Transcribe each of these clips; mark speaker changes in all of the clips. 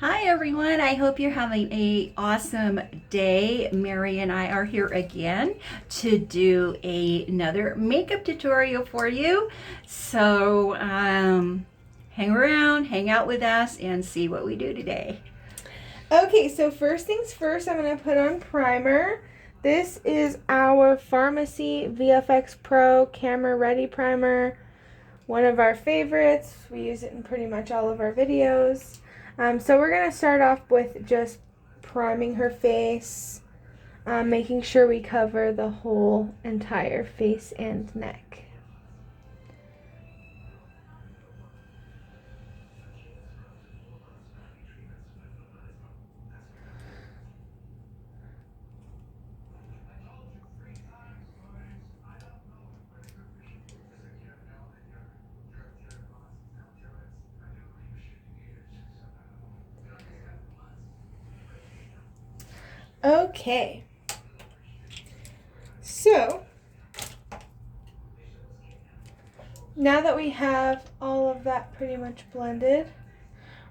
Speaker 1: Hi everyone, I hope you're having a awesome day. Mary and I are here again to do another makeup tutorial for you. So hang around, hang out with us and see what we do today.
Speaker 2: Okay, so first things first, I'm going to put on primer. This is our Pharmacy VFX Pro Camera Ready Primer. One of our favorites. We use it in pretty much all of our videos. So we're going to start off with just priming her face, making sure we cover the whole entire face and neck. Okay, so now that we have all of that pretty much blended,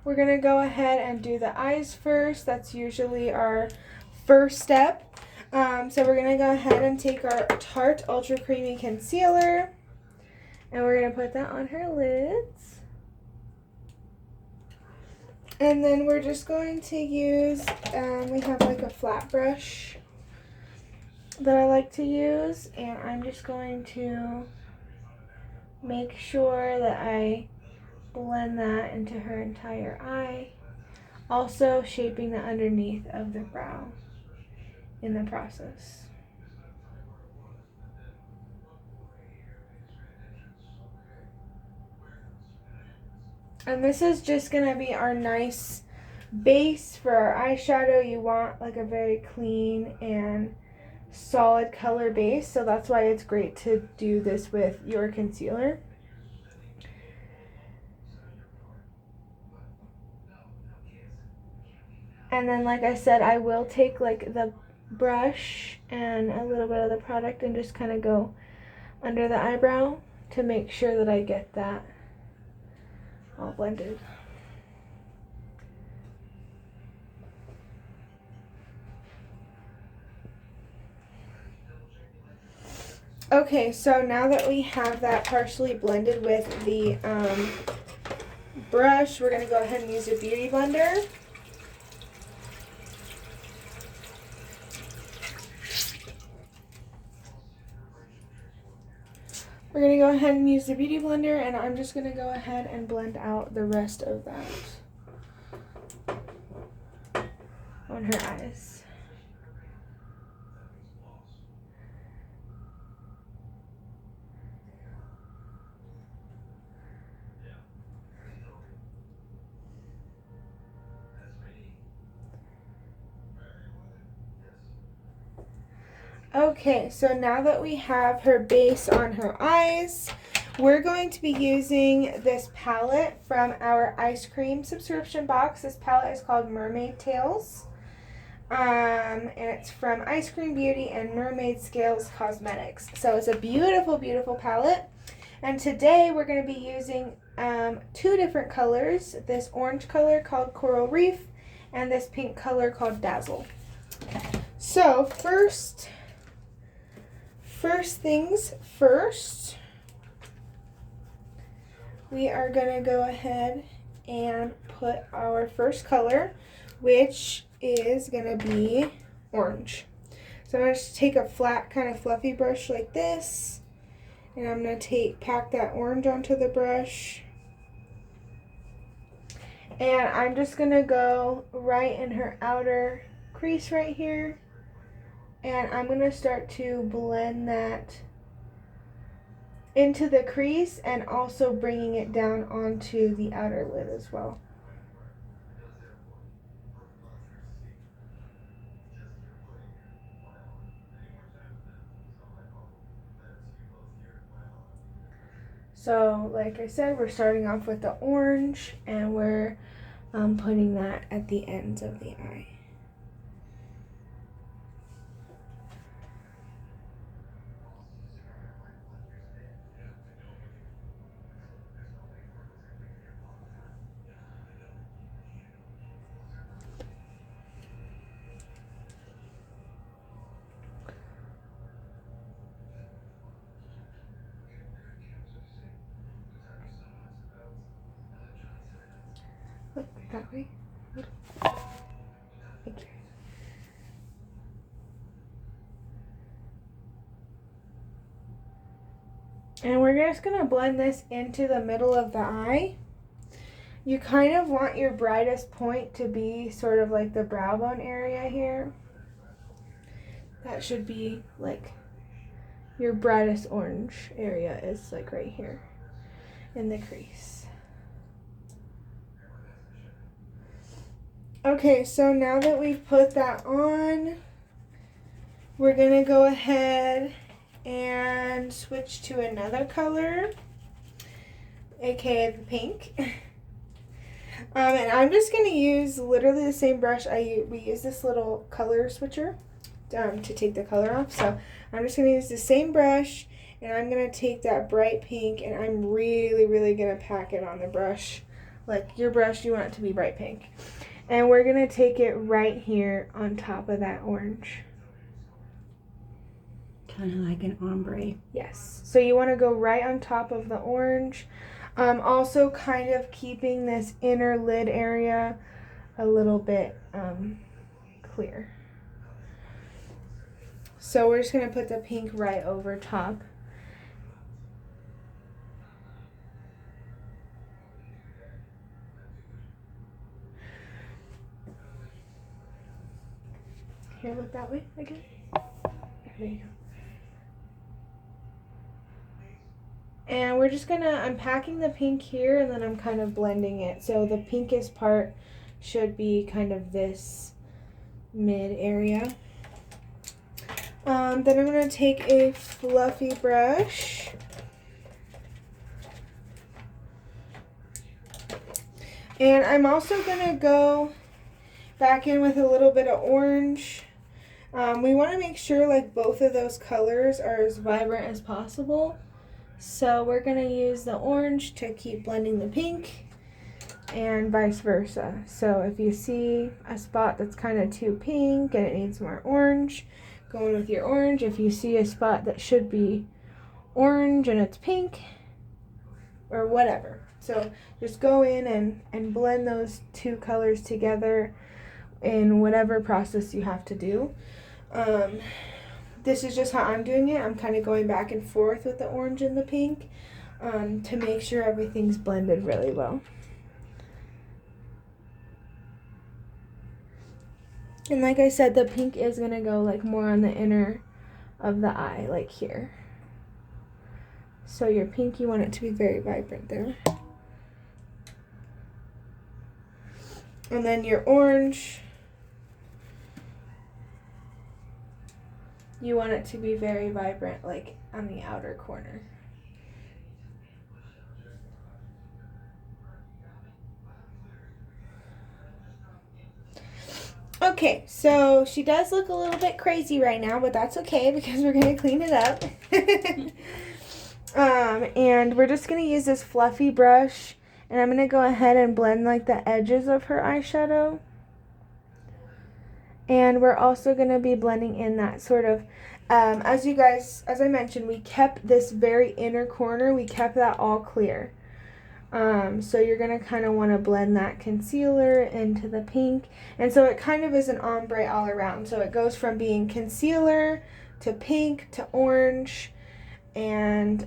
Speaker 2: we're going to go ahead and do the eyes first. That's usually our first step. So we're going to go ahead and take our Tarte Ultra Creamy Concealer, and we're going to put that on her lids. And then we're just going to use, we have like a flat brush that I like to use, and I'm just going to make sure that I blend that into her entire eye, also shaping the underneath of the brow in the process. And this is just going to be our nice base for our eyeshadow. You want like a very clean and solid color base, so that's why it's great to do this with your concealer. And then, like I said, I will take like the brush and a little bit of the product and just kind of go under the eyebrow to make sure that I get that all blended. Okay, so now that we have that partially blended with the brush, we're going to go ahead and use a beauty blender. We're going to go ahead and use the beauty blender, and I'm just going to go ahead and blend out the rest of that on her eyes. Okay, so now that we have her base on her eyes, we're going to be using this palette from our ice cream subscription box. This palette is called Mermaid Tales. And it's from Ice Cream Beauty and Mermaid Scales Cosmetics. So it's a beautiful, beautiful palette. And today we're going to be using two different colors. This orange color called Coral Reef and this pink color called Dazzle. So first things first, we are going to go ahead and put our first color, which is going to be orange. So I'm going to just take a flat kind of fluffy brush like this, and I'm going to pack that orange onto the brush. And I'm just going to go right in her outer crease right here. And I'm going to start to blend that into the crease and also bringing it down onto the outer lid as well. So like I said, we're starting off with the orange and we're putting that at the ends of the eye. That way. Thank you. And we're just going to blend this into the middle of the eye. You kind of want your brightest point to be sort of like the brow bone area here. That should be like your brightest orange area is like right here in the crease. Okay, so now that we've put that on, we're going to go ahead and switch to another color, aka the pink. And I'm just going to use literally the same brush. We use this little color switcher to take the color off. So I'm just going to use the same brush, and I'm going to take that bright pink, and I'm really, really going to pack it on the brush. Like your brush, you want it to be bright pink. And we're going to take it right here on top of that orange.
Speaker 1: Kind of like an ombre.
Speaker 2: Yes. So you want to go right on top of the orange. Also kind of keeping this inner lid area a little bit clear. So we're just going to put the pink right over top. Here, look that way again. There you go. And we're just gonna, I'm packing the pink here, and then I'm kind of blending it. So the pinkest part should be kind of this mid area. Then I'm gonna take a fluffy brush. And I'm also gonna go back in with a little bit of orange. We wanna make sure like both of those colors are as vibrant as possible. So we're going to use the orange to keep blending the pink and vice versa. So if you see a spot that's kind of too pink and it needs more orange, go in with your orange. If you see a spot that should be orange and it's pink, or whatever. So just go in and blend those two colors together in whatever process you have to do. This is just how I'm doing it. I'm kind of going back and forth with the orange and the pink to make sure everything's blended really well. And like I said, the pink is going to go like more on the inner of the eye, like here. So your pink, you want it to be very vibrant there. And then your orange, you want it to be very vibrant, like on the outer corner. Okay, so she does look a little bit crazy right now, but that's okay because we're going to clean it up. And we're just going to use this fluffy brush, and I'm going to go ahead and blend like the edges of her eyeshadow. And we're also going to be blending in that sort of, as I mentioned, we kept this very inner corner, we kept that all clear. So you're going to kind of want to blend that concealer into the pink. And so it kind of is an ombre all around. So it goes from being concealer to pink to orange. And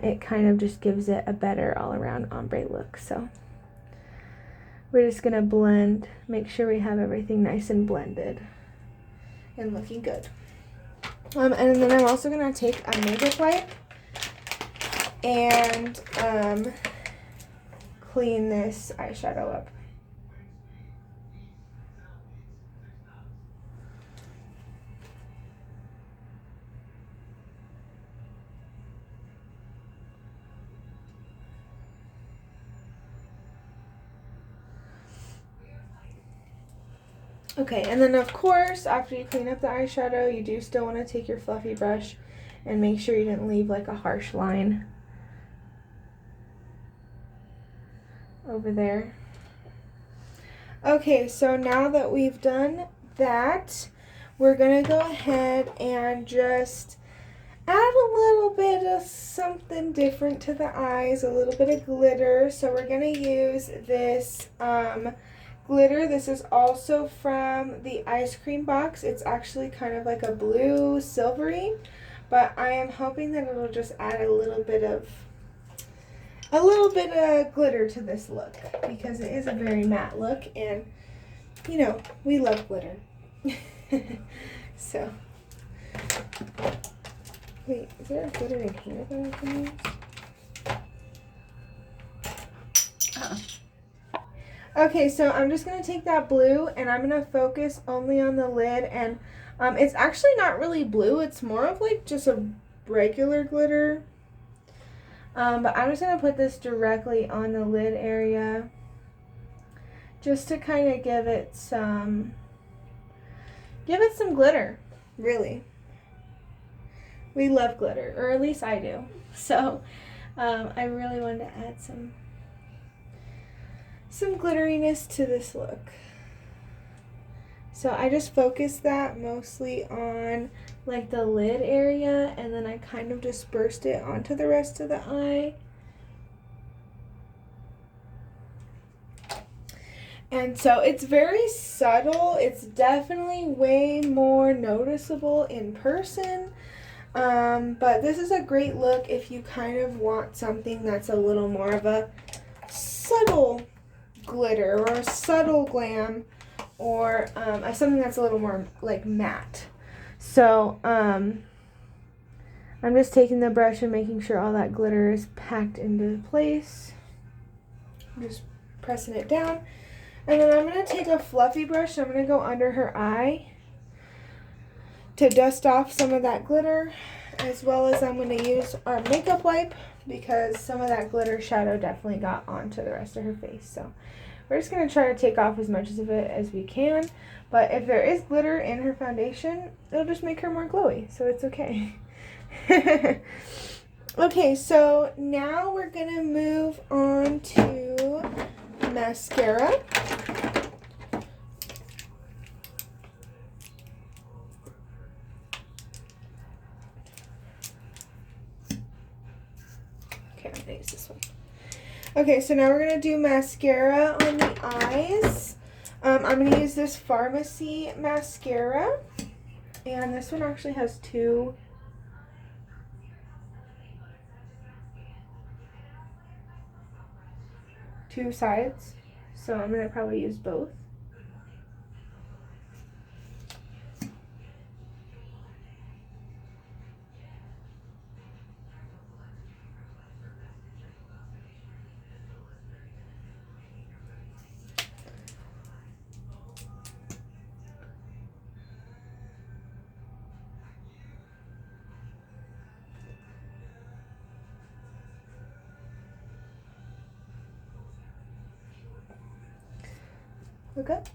Speaker 2: it kind of just gives it a better all around ombre look. So we're just going to blend, make sure we have everything nice and blended and looking good. And then I'm also going to take a makeup wipe and clean this eyeshadow up. Okay, and then of course, after you clean up the eyeshadow, you do still want to take your fluffy brush and make sure you didn't leave like a harsh line over there. Okay, so now that we've done that, we're going to go ahead and just add a little bit of something different to the eyes, a little bit of glitter. So we're going to use this glitter. This is also from the ice cream box. It's actually kind of like a blue silvery, but I am hoping that it'll just add a little bit of glitter to this look, because it is a very matte look, and you know, we love glitter. So, wait, is there a glitter in here that I can use? Okay, so I'm just going to take that blue and I'm going to focus only on the lid, and it's actually not really blue, it's more of like just a regular glitter. But I'm just going to put this directly on the lid area just to kind of give it some glitter, really. We love glitter, or at least I do. So I really wanted to add some glitteriness to this look. So I just focused that mostly on like the lid area, and then I kind of dispersed it onto the rest of the eye. And so it's very subtle. It's definitely way more noticeable in person. But this is a great look if you kind of want something that's a little more of a subtle glitter or a subtle glam, or something that's a little more like matte. So I'm just taking the brush and making sure all that glitter is packed into place. I'm just pressing it down. And then I'm going to take a fluffy brush. I'm going to go under her eye to dust off some of that glitter, as well as I'm going to use our makeup wipe, because some of that glitter shadow definitely got onto the rest of her face. So we're just going to try to take off as much of it as we can. But if there is glitter in her foundation, it'll just make her more glowy, so it's okay. Okay, so now we're going to move on to mascara. Okay, I'm gonna use this one. Okay, so now we're gonna do mascara on the eyes. I'm gonna use this Pharmacy mascara, and this one actually has two sides, so I'm gonna probably use both. Look up.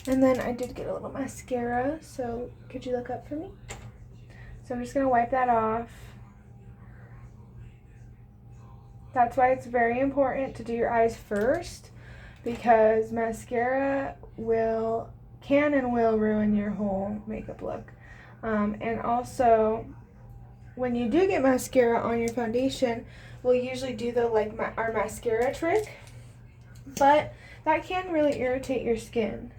Speaker 2: And then I did get a little mascara, so could you look up for me? So I'm just going to wipe that off. That's why it's very important to do your eyes first, because mascara can and will ruin your whole makeup look. And also, when you do get mascara on your foundation, we'll usually do the our mascara trick, but that can really irritate your skin.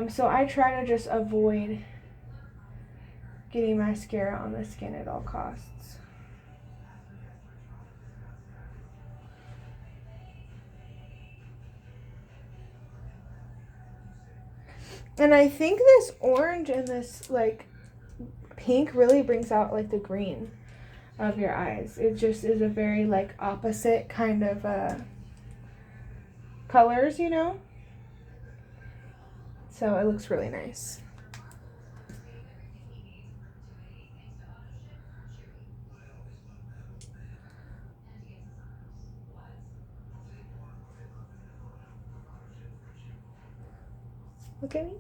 Speaker 2: So I try to just avoid getting mascara on the skin at all costs. And I think this orange and this like pink really brings out like the green of your eyes. It just is a very like opposite kind of colors, you know? So it looks really nice. Look at me.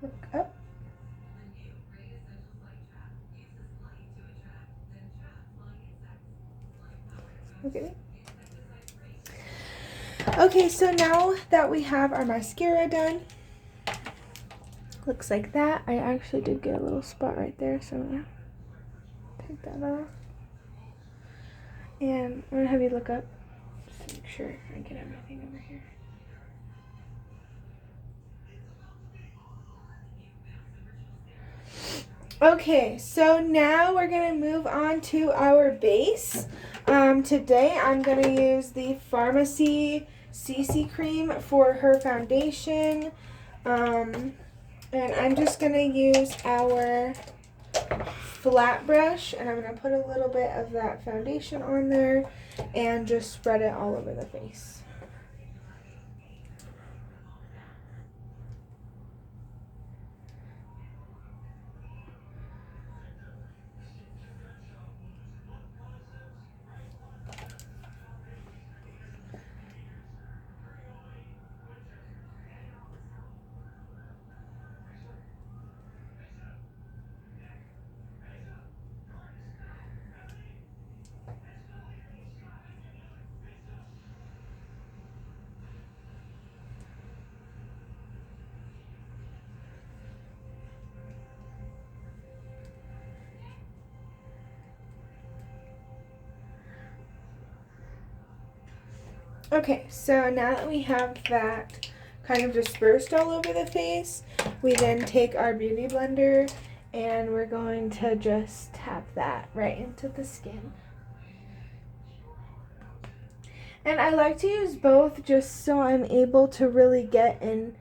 Speaker 2: Look up. Look at me. Okay, so now that we have our mascara done, looks like that. I actually did get a little spot right there, so I'm gonna take that off. And I'm gonna have you look up just to make sure I get everything over here. Okay, so now we're gonna move on to our base. Today I'm gonna use the Pharmacy CC cream for her foundation. And I'm just gonna use our flat brush, and I'm gonna put a little bit of that foundation on there and just spread it all over the face. Okay, so now that we have that kind of dispersed all over the face, we then take our beauty blender and we're going to just tap that right into the skin. And I like to use both just so I'm able to really get in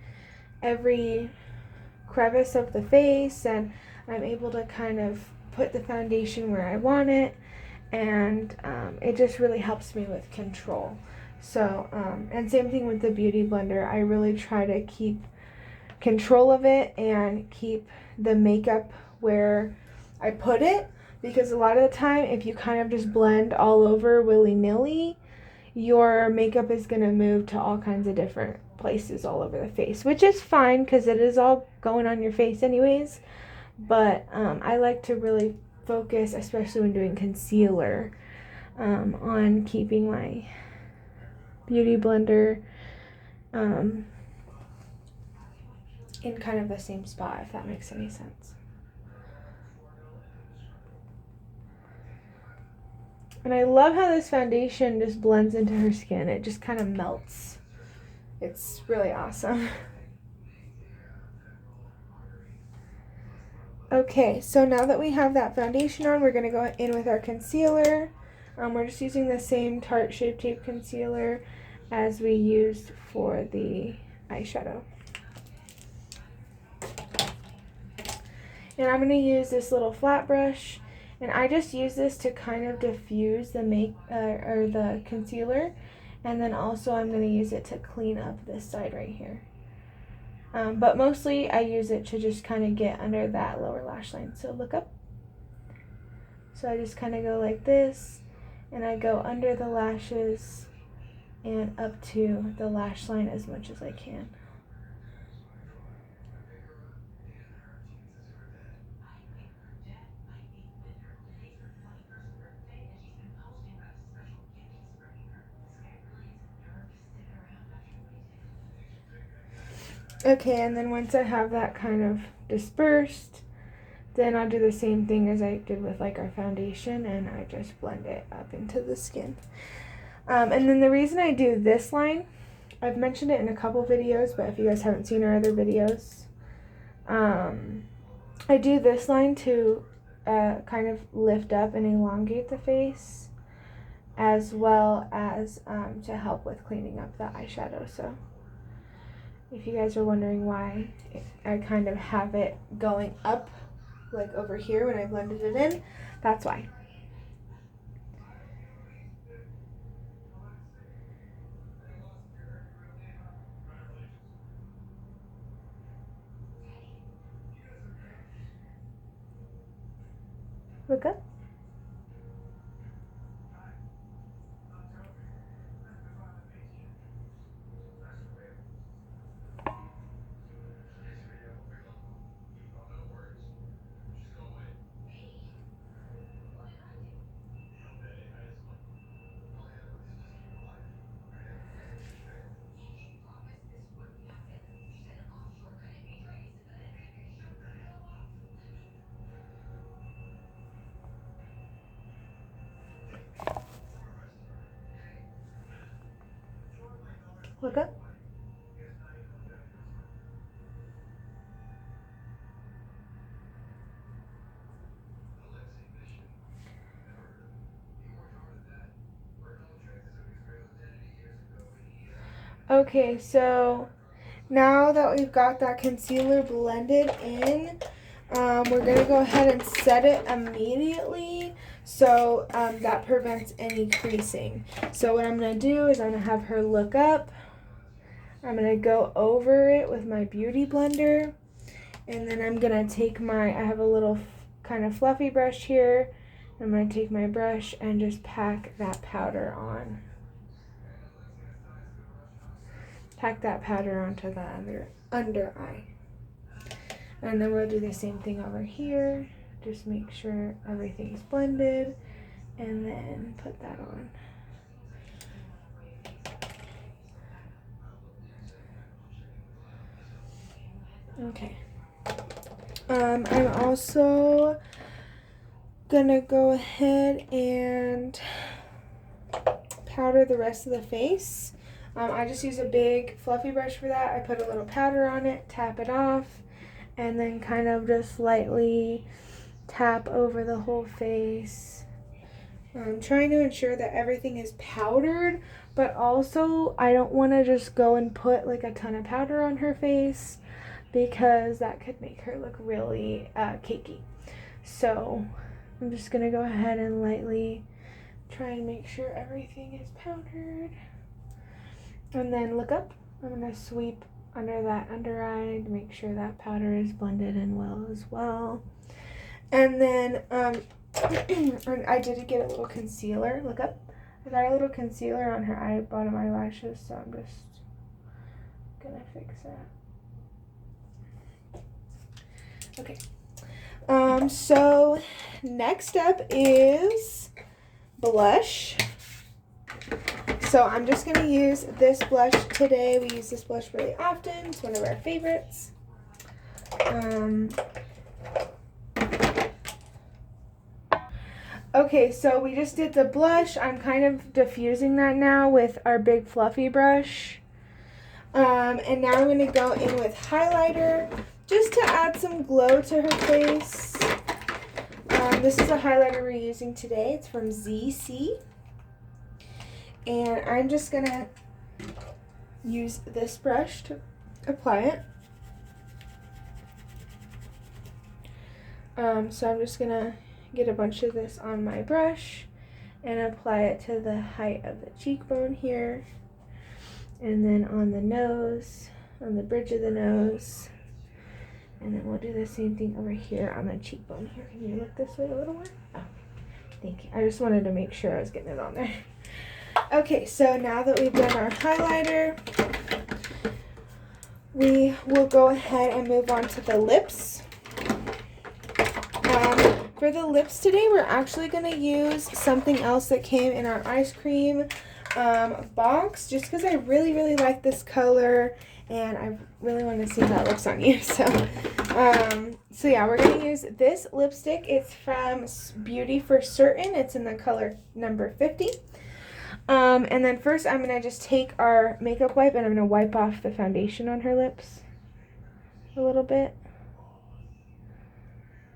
Speaker 2: every crevice of the face, and I'm able to kind of put the foundation where I want it, and it just really helps me with control. So, and same thing with the beauty blender. I really try to keep control of it and keep the makeup where I put it, because a lot of the time if you kind of just blend all over willy-nilly, your makeup is going to move to all kinds of different places all over the face, which is fine because it is all going on your face anyways. But I like to really focus, especially when doing concealer, on keeping my beauty blender in kind of the same spot, if that makes any sense. And I love how this foundation just blends into her skin. It just kind of melts. It's really awesome. Okay, so now that we have that foundation on, we're going to go in with our concealer. We're just using the same Tarte Shape Tape concealer as we used for the eyeshadow. And I'm going to use this little flat brush, and I just use this to kind of diffuse the the concealer, and then also I'm going to use it to clean up this side right here. But mostly I use it to just kind of get under that lower lash line. So look up. So I just kind of go like this, and I go under the lashes and up to the lash line as much as I can. Okay, and then once I have that kind of dispersed, then I'll do the same thing as I did with like our foundation, and I just blend it up into the skin. And then the reason I do this line, I've mentioned it in a couple videos, but if you guys haven't seen our other videos, I do this line to kind of lift up and elongate the face, as well as to help with cleaning up the eyeshadow. So if you guys are wondering why I kind of have it going up like over here when I blended it in, that's why. Look up. Look up. Okay, so now that we've got that concealer blended in, we're going to go ahead and set it immediately so that prevents any creasing. So what I'm going to do is I'm going to have her look up. I'm going to go over it with my beauty blender. And then I'm going to take I have a little kind of fluffy brush here. I'm going to take my brush and just pack that powder on. Pack that powder onto the under eye. And then we'll do the same thing over here. Just make sure everything's blended and then put that on. Okay. I'm also gonna go ahead and powder the rest of the face. I just use a big fluffy brush for that. I put a little powder on it, tap it off, and then kind of just lightly tap over the whole face. I'm trying to ensure that everything is powdered, but also I don't want to just go and put like a ton of powder on her face because that could make her look really cakey. So I'm just going to go ahead and lightly try and make sure everything is powdered. And then look up. I'm going to sweep under that under eye to make sure that powder is blended in well as well. And then I did get a little concealer. Look up. I got a little concealer on her bottom eyelashes, so I'm just going to fix that. Okay. So next up is blush. So I'm just going to use this blush today. We use this blush really often. It's one of our favorites. Okay, so we just did the blush. I'm kind of diffusing that now with our big fluffy brush. And now I'm going to go in with highlighter just to add some glow to her face. This is a highlighter we're using today. It's from ZC. And I'm just going to use this brush to apply it. So I'm just going to get a bunch of this on my brush and apply it to the height of the cheekbone here. And then on the nose, on the bridge of the nose. And then we'll do the same thing over here on the cheekbone here. Can you look this way a little more? Oh, thank you. I just wanted to make sure I was getting it on there. Okay, so now that we've done our highlighter, we will go ahead and move on to the lips. For the lips today, we're actually going to use something else that came in our ice cream box, just because I really, really like this color, and I really want to see how it looks on you. So yeah, we're going to use this lipstick. It's from Beauty for Certain. It's in the color number 50. And then first I'm going to just take our makeup wipe and I'm going to wipe off the foundation on her lips a little bit.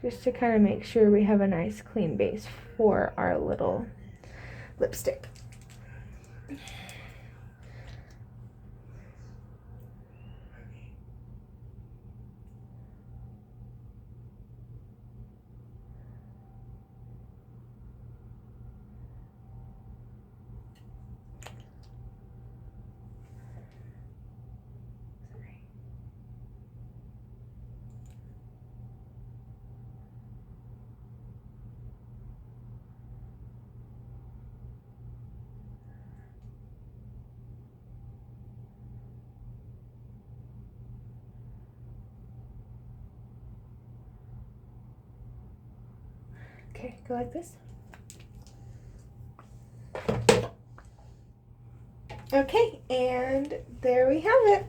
Speaker 2: Just to kind of make sure we have a nice clean base for our little lipstick. Okay, go like this. Okay, and there we have it.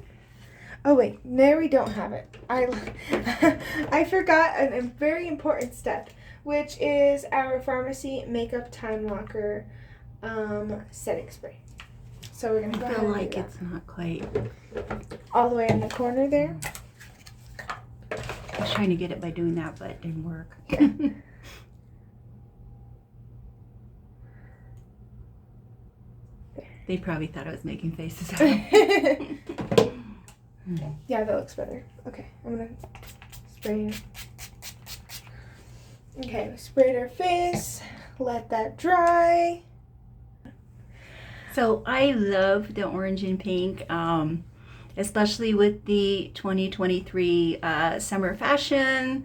Speaker 2: Oh wait, there we don't have it. I forgot a very important step, which is our Pharmacy Makeup Time Locker setting spray. So we're gonna go
Speaker 1: I
Speaker 2: ahead
Speaker 1: feel
Speaker 2: and
Speaker 1: like
Speaker 2: do that.
Speaker 1: it's not quite.
Speaker 2: All the way in the corner there.
Speaker 1: I was trying to get it by doing that, but it didn't work. They probably thought I was making faces at them.
Speaker 2: Yeah, that looks better. Okay, I'm gonna spray it. Okay, we sprayed our face. Let that dry.
Speaker 1: So I love the orange and pink, especially with the 2023 summer fashion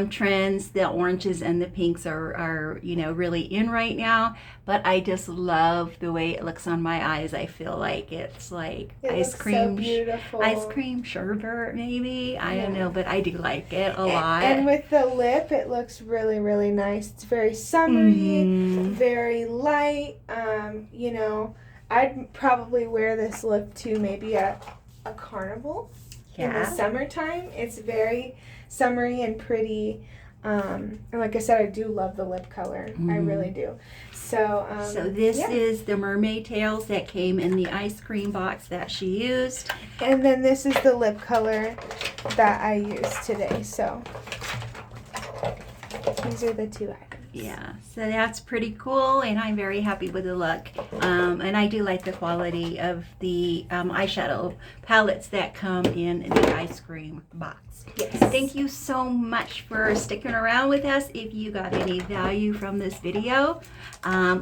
Speaker 1: trends. The oranges and the pinks are really in right now. But I just love the way it looks on my eyes. I feel like it's like
Speaker 2: It
Speaker 1: ice
Speaker 2: looks
Speaker 1: cream,
Speaker 2: so beautiful.
Speaker 1: ice cream sherbet maybe. I don't know, but I do like it a lot.
Speaker 2: And with the lip, it looks really, really nice. It's very summery, very light. I'd probably wear this lip to maybe a carnival in the summertime. It's very summery and pretty. And like I said, I do love the lip color. I really do. So
Speaker 1: this is the mermaid tails that came in the ice cream box that she used.
Speaker 2: And then this is the lip color that I used today. So these are the two items.
Speaker 1: Yeah, so that's pretty cool, and I'm very happy with the look. And I do like the quality of the eyeshadow palettes that come in the ice cream box.
Speaker 2: Yes.
Speaker 1: Thank you so much for sticking around with us. If you got any value from this video,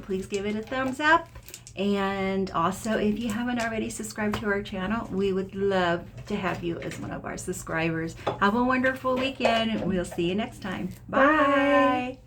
Speaker 1: please give it a thumbs up. And also, if you haven't already subscribed to our channel, we would love to have you as one of our subscribers. Have a wonderful weekend. We'll see you next time. Bye.